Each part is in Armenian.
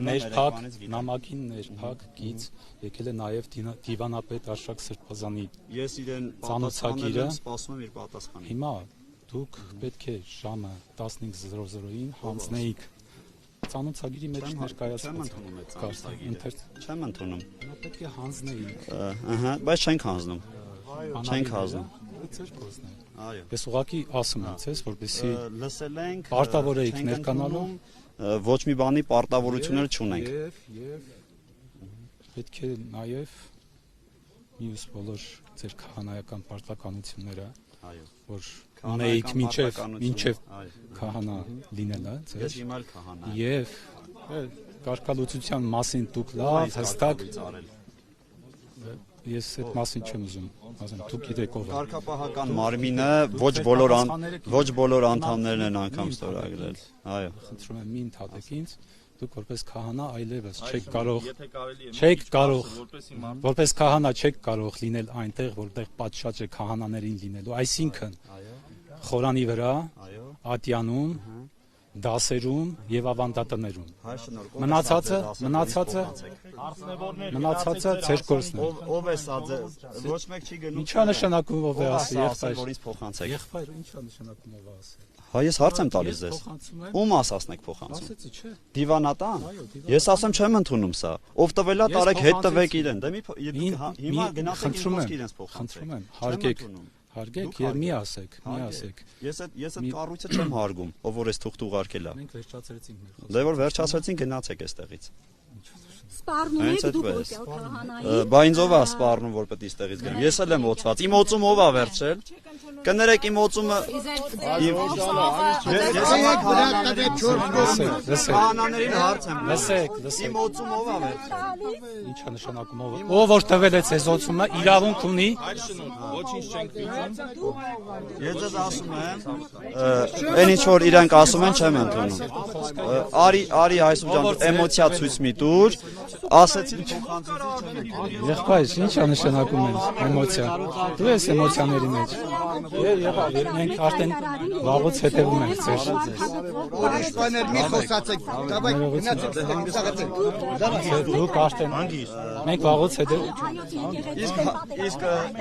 Ներփակ նամակին ներփակ գից եկել է նաև դիվանապետ Արշակ Սրբազանի Ես իրեն ծանոթագիրը սպասում եմ իր պատասխանը։ Հիմա դուք պետք է ժամը 15:00-ին հանձնեիք ծանոթագիրի մեջ ներկայացված Չեմ ընդունում։ Նա պետք է հանձնեիք Բայց չենք հանձնում։ Չենք հանձնում։ Ձեր կողմն է։ Այո։ Ես ուղղակի ասում եմ, ցես, որպեսզի լսել ենք պարտավոր էիք ներկանալու ոչ մի բանի պարտավորություններ չունենք։ Եվ պետք է նաև մյուս բոլոր ձեր քահանայական պարտականությունները, որ ունեիք մինչև քահանա լինելը, ձեր։ Ես հիմա էլ քահանա եմ։ Եվ կարգալուծության մասին դուք լավ հստակ Ես այդ մասին չեմ ուզում, ասեմ, դուք գիտեք ով է։ Կարգապահական մարմինը ոչ բոլոր անդամներն են անգամ ստորագրել։ Այո։ Խնդրում եմ մի ընդհատեք ինձ, դուք որպես քահանա այլևս որպես քահանա չեք կարող լինել այնտեղ, որտեղ պատշաճ է քահանաներին լինելու, այսինքն խորանի վրա, ատյանում, դասերում եւ ավանդատներում։ Մնացածը ձեր գործն է։ Ով է սա ոչ մեկ չի գնում։ Ինչա նշանակում ով է ասի եղբայր։ Որից փոխանցեք։ Եղբայր ինչա նշանակում ով է ասի։ Հա ես հարց եմ տալիս ձեզ։ Ում ասացնեք փոխանցում։ Ասեցի չէ։ Դիվանատան։ Ես ասեմ չեմ ընդունում սա։ Ով տվելա տարեք հետ տվեք իրեն։ Դե հիմա գնացեք իմ խոսք իրենց փոխանցեք։ Խնդրում եմ, հարգեք եւ մի ասեք։ Ես այդ կառույցը չեմ հարգում, ով որ էս թուղթ ուղարկել է։ Մենք վերջացրեցինք մեր խոսքը։ Դե որ վերջացրեցին գնացեք այստեղից։ Սպառնում եք դուք որտեղ քահանայի։ Բա ինձ ով է սպառնում որ պետք է այստեղից գնամ։ Ես էլ եմ օծված։ Իմ օծում ով է վերցրել։ Կներեք իմ օծումը քահանաներին հարց եմ։ Լսեք։ Իմ օծում ով է վերցրել։ Ինչա նշանակում ով է։ Ով որ տվել է ցեզ օծումը, իրավունք ունի։ Ոչինչ չենք պիտում։ Ես ձեզ ասում եմ, այն ինչ որ իրանք ասում են չեմ ընդունում։ Արի Հայսուր ջան, էմոցիա ցույց մի տուր, ասեցին փոխանցեցի չեմ ընդունում։ Եղբայր, ինչա նշանակում են էմոցիա։ Դու ես էմոցիաների մեջ։ Մենք արդեն վաղուց հետևում ենք ձեր։ Ուրիշ բաներ մի խոսացեք, դավայ գնացեք, Դուք արդեն մենք վաղուց հետևում։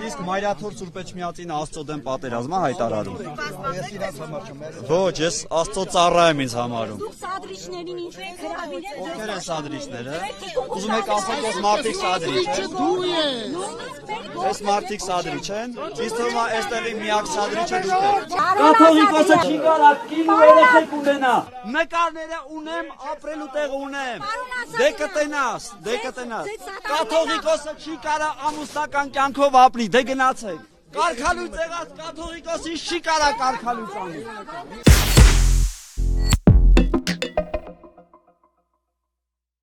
Իսկ Մայրաթոր Սուրբ Էջմիածին Աստծո դեմ պատերազմը հայտարարում։ Ոչ, ես Աստծո ծառա եմ ինձ համարում։ Դուք սադրիչներին ինչ հրավիրել։ Ովքեր են սադրիչները։ Ուզում եք ասեք, որ մարդիկ սադրիչ են։ դու ես։ Այս մարդիկ սադրիչ են։ Իսկ թվում է այստեղի միակ սադրիչը դուք եք։ Կաթողիկոսը չի կարող կինո երեխեք ունենա։ Նկարները ունեմ, ապրելու տեղ ունեմ։ Դե կտենաս։ Կաթողիկոսը չի կարող ամուսնական կյանքով ապրի, դե գնացեք։ Կարգալույց եղած կաթողիկոսին չի կարող կարգալույց անել։